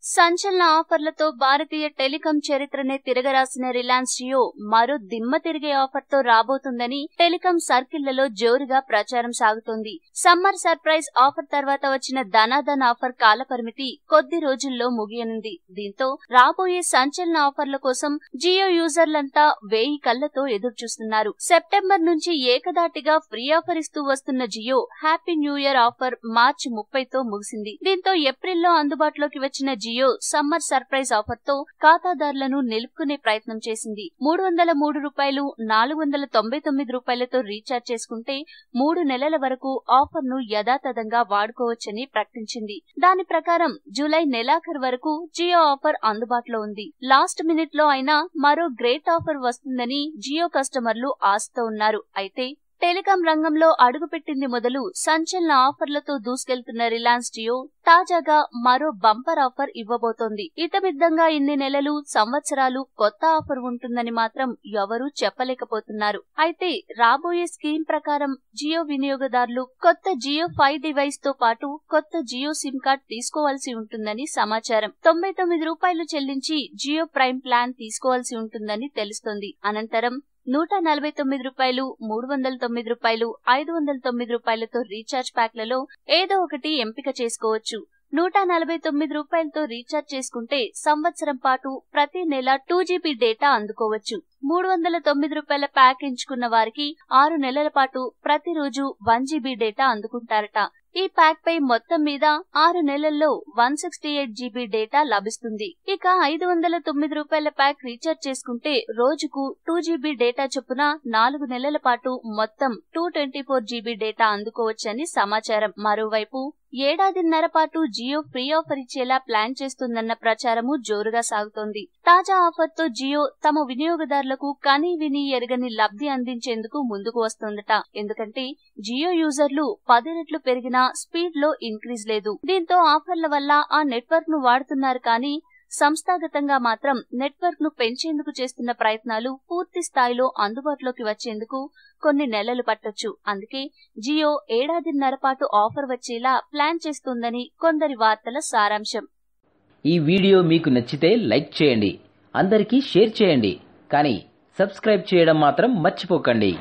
సంచలన ఆఫర్లతో భారతీయ టెలికాం చరిత్రనే తిరగరాసిన రిలయన్స్ జియో మరో దిమ్మ తిరిగే ఆఫర్తో రాబోతుందని టెలికాం సర్కిళ్లలో జోరుగా ప్రచారం సాగుతోంది. సమ్మర్ సర్ప్రైజ్ ఆఫర్ తర్వాత వచ్చిన ధనాధన్ ఆఫర్ కాలపరిమితి కొద్ది రోజుల్లో ముగియనుంది. దీంతో రాబోయే సంచలన ఆఫర్ల కోసం జియో యూజర్లంతా వేయి కళ్లతో ఎదురుచూస్తున్నారు. సెప్టెంబర్ నుంచి ఏకదాటిగా ఫ్రీ ఆఫర్ ఇస్తూ వస్తున్న Jio happy new year offer March 30తో ముగిసింది. దీంతో ఏప్రిల్లో అందుబాటులోకి వచ్చిన జియో సమ్మర్ సర్ప్రైజ్ ఆఫర్ తో ఖాతాదారులను నిలుపుకునే ప్రయత్నం చేసింది. 303 రూపాయలు 499 రూపాయలతో రీఛార్జ్ చేసుకుంటే 3 నెలల వరకు ఆఫర్ ను యథాతథంగా వాడుకోవచ్చని ప్రకటించింది. దాని ప్రకారం జూలై నెలాఖరు వరకు జియో ఆఫర్ అందుబాటులో ఉంది. లాస్ట్ మినిట్ లో అయినా మరో గ్రేట్ ఆఫర్ వస్తుందని జియో కస్టమర్లు ఆశతో ఉన్నారు. అయితే టెలికాం రంగంలో అడుగుపెట్టింది మొదలు సంచలన ఆఫర్లతో దూసుకెళ్తున్న రిలయన్స్ జియో తాజాగా మరో బంపర్ ఆఫర్ ఇవ్వబోతోంది. ఇతమిద్దంగా ఇన్ని నెలలు, సంవత్సరాలు కొత్త ఆఫర్ ఉంటుందని మాత్రం ఎవరూ చెప్పలేకపోతున్నారు. అయితే రాబోయే స్కీమ్ ప్రకారం జియో వినియోగదారులు కొత్త జియో 5 డివైస్ తో పాటు కొత్త జియో సిమ్ కార్డ్ తీసుకోవాల్సి ఉంటుందని సమాచారం. 99 రూపాయలు చెల్లించి జియో ప్రైమ్ ప్లాన్ తీసుకోవాల్సి ఉంటుందని తెలుస్తోంది. అనంతరం 149 రూపాయలు, 309 రూపాయలు, 509 రూపాయలతో రీఛార్జ్ ప్యాక్లలో ఏదో ఒకటి ఎంపిక చేసుకోవచ్చు. 149 రూపాయలతో రీఛార్జ్ చేసుకుంటే సంవత్సరం పాటు ప్రతి నెల 2 GB డేటా అందుకోవచ్చు. 309 రూపాయల ప్యాక్ ఎంచుకున్న వారికి 6 నెలల పాటు ప్రతిరోజు 1 GB డేటా అందుకుంటారట. ఈ ప్యాక్ పై మొత్తం మీద 6 నెలల్లో 168 GB డేటా లభిస్తుంది. ఇక 509 రూపాయల ప్యాక్ రీఛార్జ్ చేసుకుంటే రోజుకు 2 GB డేటా చొప్పున 4 నెలల పాటు మొత్తం 224 GB డేటా అందుకోవచ్చని సమాచారం. మరోవైపు ఏడాదిన్నర పాటు జియో ఫ్రీ ఆఫర్ ఇచ్చేలా ప్లాన్ చేస్తుందన్న ప్రచారము జోరుగా సాగుతోంది. తాజా ఆఫర్ తో జియో తమ వినియోగదారులకు కనీ విని ఎరగని లబ్ధి అందించేందుకు ముందుకు వస్తోందట. ఎందుకంటే జియో యూజర్లు 10 రెట్లు పెరిగినా స్పీడ్ లో ఇంక్రీజ్ లేదు. దీంతో ఆఫర్ల వల్ల ఆ నెట్వర్క్ ను వాడుతున్నారు కానీ సంస్థాగతంగా మాత్రం నెట్వర్క్ ను పెంచేందుకు చేస్తున్న ప్రయత్నాలు పూర్తి స్థాయిలో అందుబాటులోకి వచ్చేందుకు కొన్ని నెలలు పట్టొచ్చు. అందుకే జియో ఏడాదిన్నర పాటు ఆఫర్ వచ్చేలా ప్లాన్ చేస్తుందని కొందరి వార్తల సారాంశం. ఈ వీడియో మీకు నచ్చితే లైక్ చేయండి, అందరికీ షేర్ చేయండి, కానీ సబ్స్క్రైబ్ చేయడం మాత్రం మర్చిపోకండి.